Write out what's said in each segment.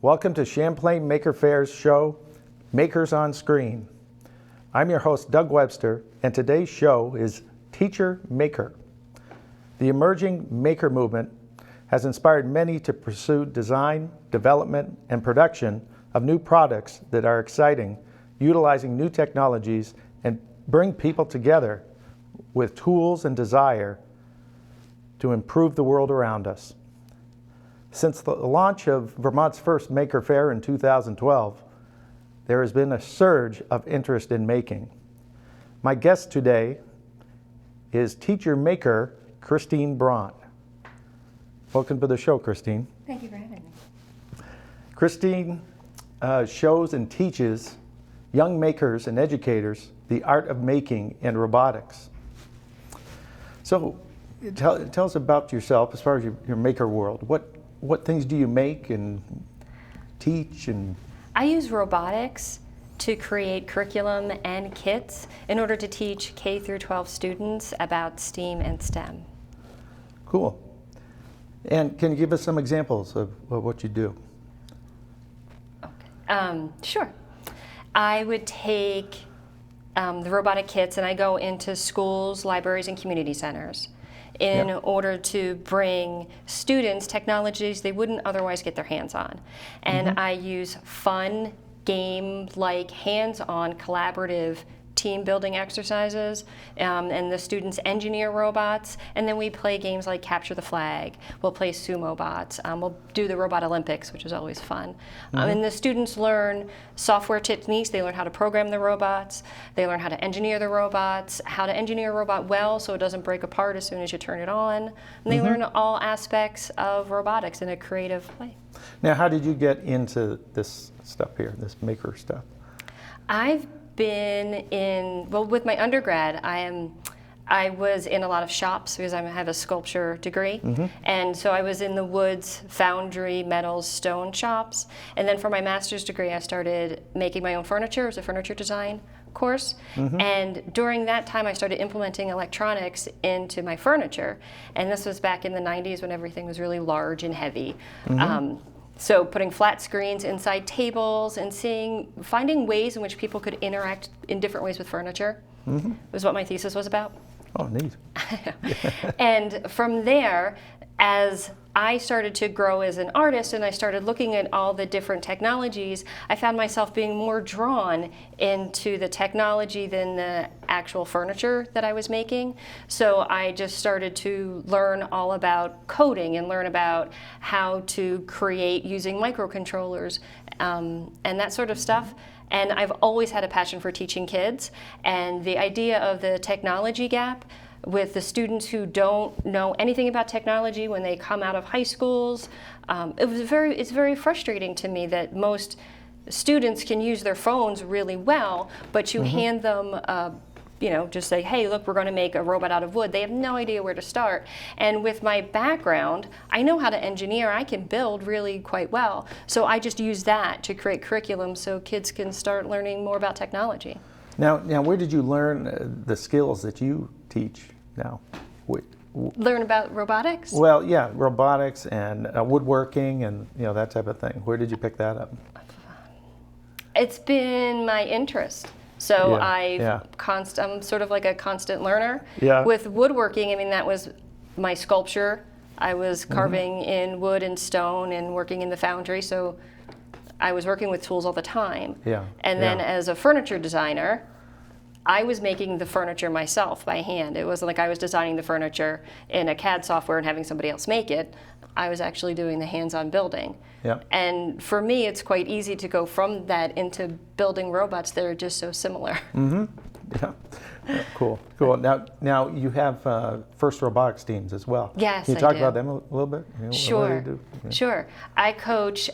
Welcome to Champlain Maker Faire's show, Makers on Screen. I'm your host, Doug Webster, and today's show is Teacher Maker. The emerging maker movement has inspired many to pursue design, development, and production of new products that are exciting, utilizing new technologies, and bring people together with tools and desire to improve the world around us. Since the launch of Vermont's first Maker Faire in 2012, there has been a surge of interest in making. My guest today is Teacher Maker Christine Braun. Welcome to the show, Christine. Thank you for having me. Christine shows and teaches young makers and educators the art of making in robotics. So tell us about yourself as far as your maker world. What things do you make and teach? And I use robotics to create curriculum and kits in order to teach K through 12 students about STEAM and STEM. Cool. And can you give us some examples of what you do? Okay. Sure. I would take the robotic kits and I go into schools, libraries, and community centers in order to bring students technologies they wouldn't otherwise get their hands on. And I use fun, game-like, hands-on, collaborative team building exercises, and the students engineer robots, and then we play games like Capture the Flag. We'll play sumo bots. We'll do the Robot Olympics, which is always fun. And the students learn software techniques. They learn how to program the robots. They learn how to engineer the robots, how to engineer a robot well so it doesn't break apart as soon as you turn it on. And they learn all aspects of robotics in a creative way. Now, how did you get into this stuff here, this maker stuff? I've been in, well, with my undergrad, I was in a lot of shops because I have a sculpture degree. And so I was in the woods, foundry, metals, stone shops. And then for my master's degree, I started making my own furniture. It was a furniture design course. And during that time, I started implementing electronics into my furniture. And this was back in the 90s when everything was really large and heavy. So putting flat screens inside tables and finding ways in which people could interact in different ways with furniture was what my thesis was about. Oh, neat. And from there, as I started to grow as an artist and I started looking at all the different technologies, I found myself being more drawn into the technology than the actual furniture that I was making. So I just started to learn all about coding and learn about how to create using microcontrollers and that sort of stuff. And I've always had a passion for teaching kids, and the idea of the technology gap with the students who don't know anything about technology when they come out of high schools, it's very frustrating to me that most students can use their phones really well, but you hand them just say, hey, look, we're going to make a robot out of wood. They have no idea where to start. And with my background, I know how to engineer. I can build really quite well. So I just use that to create curriculum so kids can start learning more about technology. Now, where did you learn the skills that you teach now? Learn about robotics? Well, yeah, robotics and woodworking and that type of thing. Where did you pick that up? It's been my interest. So I'm sort of like a constant learner. With woodworking, I mean, that was my sculpture. I was carving in wood and stone and working in the foundry, so I was working with tools all the time. And then as a furniture designer, I was making the furniture myself by hand. It wasn't like I was designing the furniture in a CAD software and having somebody else make it. I was actually doing the hands-on building. And for me, it's quite easy to go from that into building robots that are just so similar. Cool. Now you have FIRST robotics teams as well. Yes, Can you talk about them a little bit? Sure. What do you do? Sure. I coach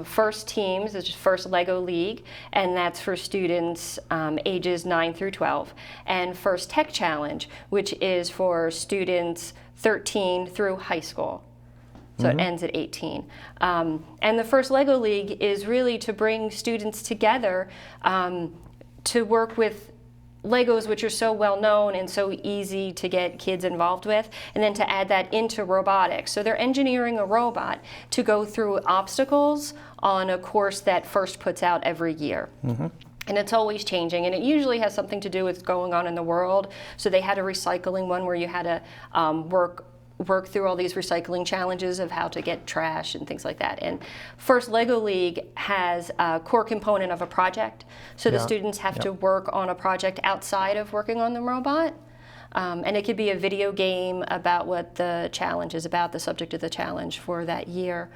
FIRST teams, which is FIRST Lego League, and that's for students ages 9 through 12, and FIRST Tech Challenge, which is for students 13 through high school. So it ends at 18. And the FIRST Lego League is really to bring students together to work with Legos, which are so well known and so easy to get kids involved with, and then to add that into robotics. So they're engineering a robot to go through obstacles on a course that FIRST puts out every year. And it's always changing, and it usually has something to do with what's going on in the world. So they had a recycling one where you had to work through all these recycling challenges of how to get trash and things like that. And First Lego League has a core component of a project. So the students have to work on a project outside of working on the robot. And it could be a video game about what the challenge is about, the subject of the challenge for that year.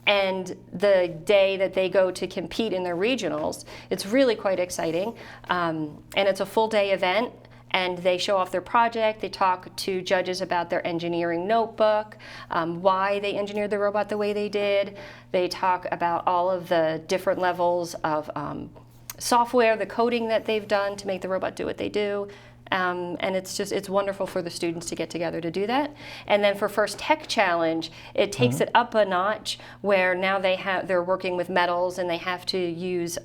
And the day that they go to compete in their regionals, it's really quite exciting. And it's a full day event. And they show off their project, they talk to judges about their engineering notebook, why they engineered the robot the way they did. They talk about all of the different levels of software, the coding that they've done to make the robot do what they do. And it's wonderful for the students to get together to do that. And then for First Tech Challenge, it takes it up a notch where now they're working with metals and they have to use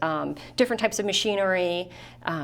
different types of machinery.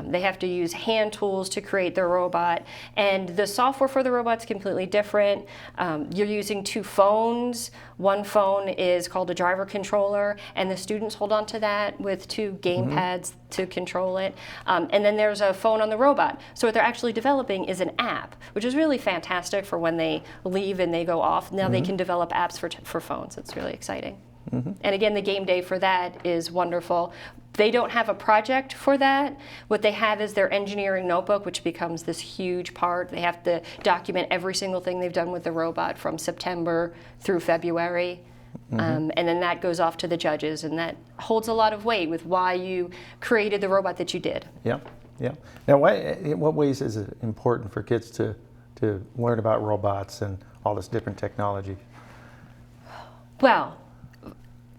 They have to use hand tools to create their robot. And the software for the robot's completely different. You're using 2 phones. One phone is called a driver controller, and the students hold on to that with 2 game pads to control it. And then there's a phone on the robot. So what they're actually developing is an app, which is really fantastic for when they leave and they go off. Now they can develop apps for phones. It's really exciting. And again, the game day for that is wonderful. They don't have a project for that. What they have is their engineering notebook, which becomes this huge part. They have to document every single thing they've done with the robot from September through February. And then that goes off to the judges, and that holds a lot of weight with why you created the robot that you did. Yeah. Now, in what ways is it important for kids to learn about robots and all this different technology? Well,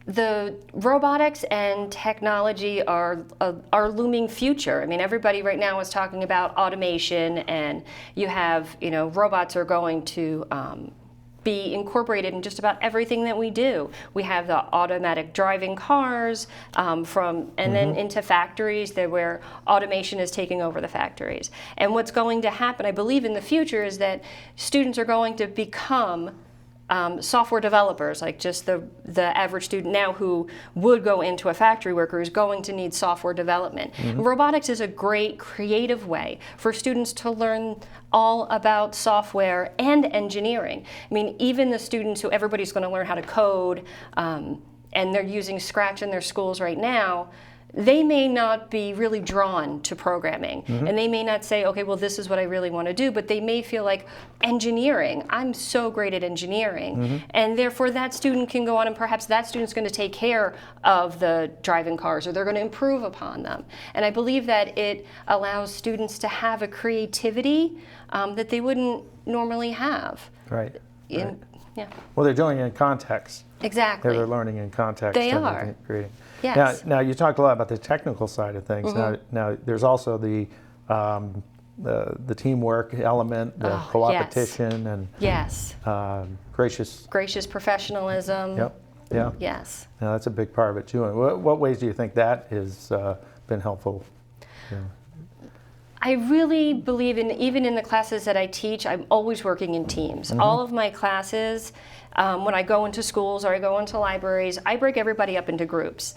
the robotics and technology are our looming future. I mean, everybody right now is talking about automation, and you have, robots are going to be incorporated in just about everything that we do. We have the automatic driving cars then into factories where automation is taking over the factories. And what's going to happen, I believe, in the future is that students are going to become software developers, like just the average student now who would go into a factory worker is going to need software development. Robotics is a great creative way for students to learn all about software and engineering. I mean, even the students who everybody's going to learn how to code, and they're using Scratch in their schools right now, they may not be really drawn to programming, and they may not say, okay, well, this is what I really want to do, but they may feel like engineering, I'm so great at engineering, and therefore that student can go on, and perhaps that student's going to take care of the driving cars, or they're going to improve upon them. And I believe that it allows students to have a creativity that they wouldn't normally have. Right. Yeah. Well, they're doing it in context. Exactly. They're learning in context. They are. Creating. Yes. Now you talked a lot about the technical side of things. Now there's also the teamwork element, the co-opetition, and gracious professionalism. Yep. Yeah. Yes. Now that's a big part of it too. And what ways do you think that has been helpful? Yeah. I really believe even in the classes that I teach, I'm always working in teams. All of my classes, when I go into schools or I go into libraries, I break everybody up into groups.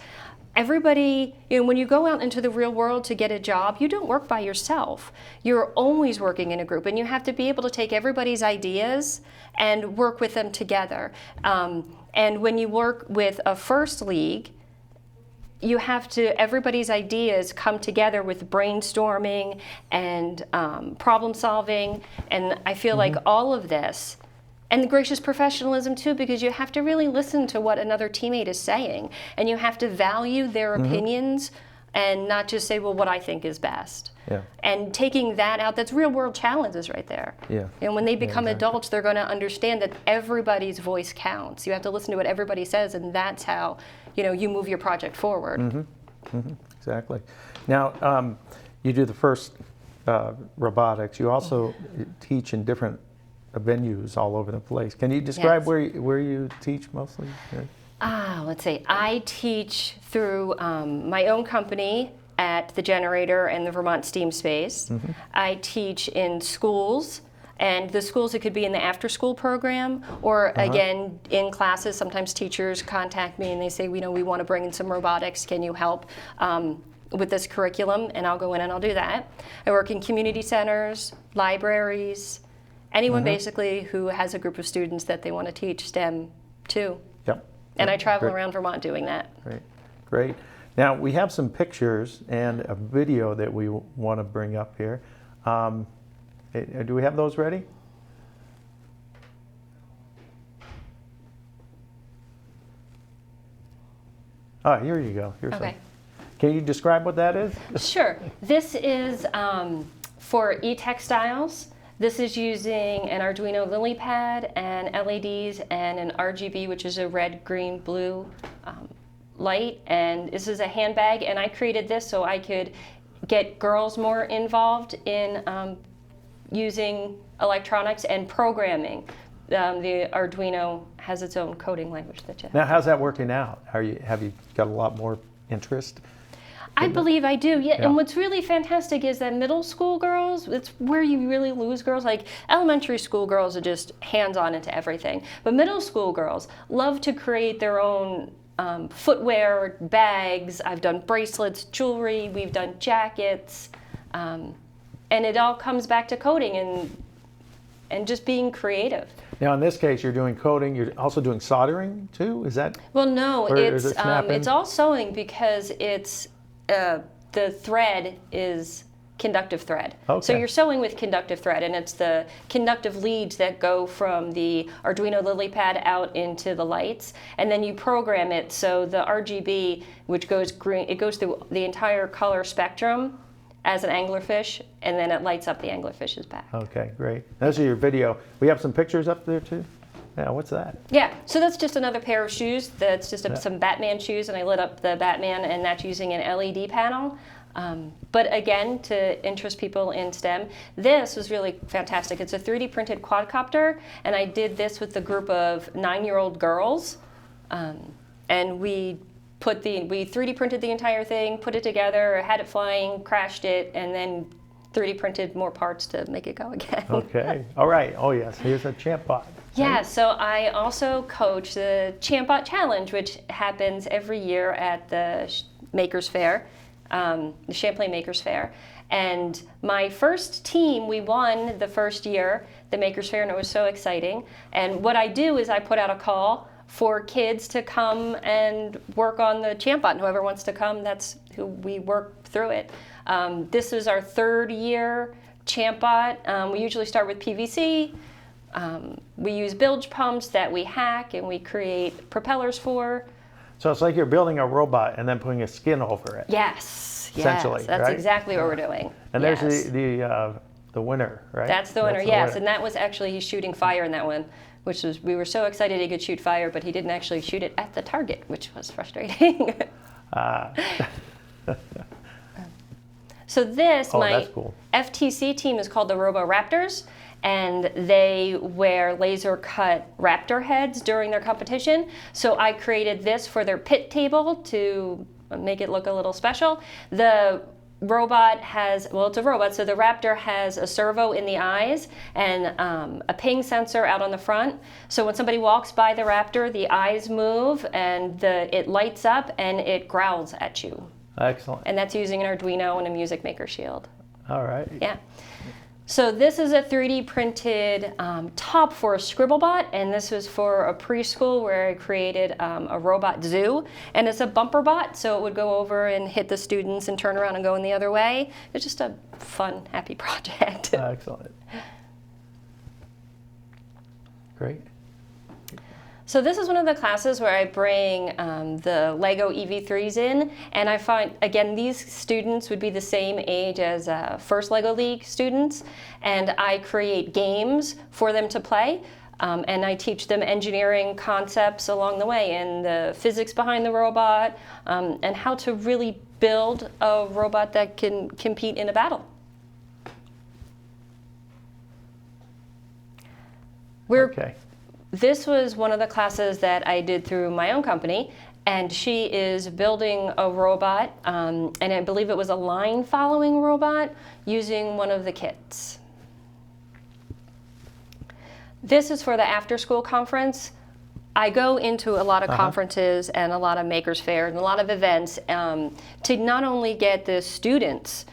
Everybody, when you go out into the real world to get a job, you don't work by yourself. You're always working in a group, and you have to be able to take everybody's ideas and work with them together. And when you work with a FIRST League, you have to, everybody's ideas come together with brainstorming and problem solving, and I feel like all of this, and the gracious professionalism too, because you have to really listen to what another teammate is saying, and you have to value their opinions and not just say, well, what I think is best. Yeah. And taking that out, that's real world challenges right there. Yeah. And when they become adults, they're going to understand that everybody's voice counts. You have to listen to what everybody says, and that's how you move your project forward. Exactly. Now, you do the FIRST robotics. You also teach in different venues all over the place. Can you describe where you teach mostly? Let's see. I teach through my own company, at the Generator and the Vermont STEAM Space. I teach in schools, and the schools, it could be in the after-school program, or again, in classes. Sometimes teachers contact me and they say, we want to bring in some robotics, can you help with this curriculum? And I'll go in and I'll do that. I work in community centers, libraries, anyone basically who has a group of students that they want to teach STEM to. Yep. And I travel Great. around Vermont doing that. Great, great. Now we have some pictures and a video that we want to bring up here. Do we have those ready? Oh, here you go. Here's Okay. some. Can you describe what that is? Sure. This is for E-textiles. This is using an Arduino lily pad and LEDs and an RGB, which is a red, green, blue light. And this is a handbag, and I created this so I could get girls more involved in using electronics and programming. The Arduino has its own coding language that you have. Now, how's that working out? Have you got a lot more interest? I believe I do, yeah. And what's really fantastic is that middle school girls, it's where you really lose girls. Like elementary school girls are just hands-on into everything. But middle school girls love to create their own footwear, bags. I've done bracelets, jewelry, we've done jackets. And it all comes back to coding and just being creative. Now, in this case, you're doing coding. You're also doing soldering too. Is that? Well, no, or is it snapping? it's all sewing because it's the thread is conductive thread. Okay. So you're sewing with conductive thread, and it's the conductive leads that go from the Arduino lily pad out into the lights, and then you program it so the RGB, which goes green, it goes through the entire color spectrum as an anglerfish, and then it lights up the anglerfish's back. Okay, great. Those are your video. We have some pictures up there too. Yeah, what's that? Yeah, so that's just another pair of shoes. That's just some Batman shoes, and I lit up the Batman, and that's using an LED panel. But again, to interest people in STEM, this was really fantastic. It's a 3D printed quadcopter, and I did this with a group of 9-year-old girls, and we 3D printed the entire thing, put it together, had it flying, crashed it, and then 3D printed more parts to make it go again. Okay. All right. Oh yes. Here's a Champbot. Yeah, so I also coach the Champbot Challenge, which happens every year at the Maker's Faire, the Champlain Maker Faire. And my first team, we won the first year, the Maker's Faire, and it was so exciting. And what I do is I put out a call for kids to come and work on the Champbot. And whoever wants to come, that's who we work through it. This is our third year Champbot. We usually start with PVC. We use bilge pumps that we hack and we create propellers for. So it's like you're building a robot and then putting a skin over it. Yes, Essentially, that's right? exactly what we're doing. And yes. there's the winner, right? That's the winner, That's yes. winner. And that was actually, he's shooting fire in that one, which was, we were so excited he could shoot fire, but he didn't actually shoot it at the target, which was frustrating. So this, my that's cool. FTC team is called the Roboraptors, and they wear laser cut raptor heads during their competition. So I created this for their pit table to make it look a little special. The robot has, well, it's a robot, so the raptor has a servo in the eyes and a ping sensor out on the front. So when somebody walks by the raptor, the eyes move and it lights up and it growls at you. Excellent. And that's using an Arduino and a Music Maker Shield. All right. Yeah. So this is a 3D printed top for a Scribblebot, and this was for a preschool where I created a robot zoo, and it's a bumper bot, so it would go over and hit the students and turn around and go in the other way. It's just a fun, happy project. Excellent. Great. So this is one of the classes where I bring the Lego EV3s in, and I find, again, these students would be the same age as first Lego League students, and I create games for them to play, and I teach them engineering concepts along the way, and the physics behind the robot, and how to really build a robot that can compete in a battle. Okay. This was one of the classes that I did through my own company, and she is building a robot, and I believe it was a line following robot using one of the kits. This is for the after-school conference. I go into a lot of conferences and a lot of makers fairs and a lot of events to not only get the students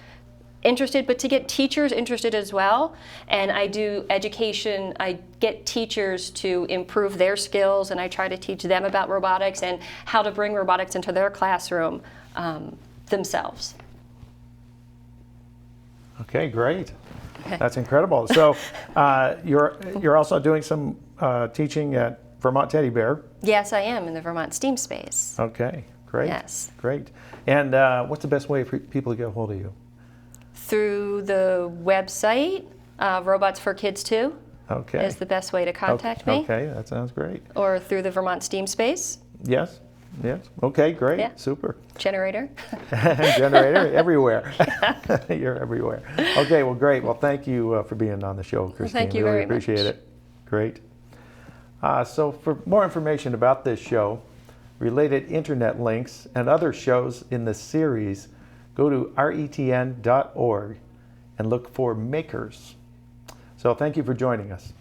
interested, but to get teachers interested as well. And I do education. I get teachers to improve their skills, and I try to teach them about robotics and how to bring robotics into their classroom themselves. Okay, great. That's incredible. So you're also doing some teaching at Vermont Teddy Bear. Yes, I am in the Vermont STEAM space. Okay, great. Yes. Great. And what's the best way for people to get a hold of you? Through the website, Robots for Kids 2 is the best way to contact me. Okay, that sounds great. Or through the Vermont STEAM space. Yes, yes. Okay, great. Yeah. Super. Generator. Generator, everywhere. You're everywhere. Okay, well, great. Well, thank you for being on the show, Christine. Thank you really very much. appreciate it. Great. So for more information about this show, related internet links, and other shows in this series, go to retn.org and look for Makers. So thank you for joining us.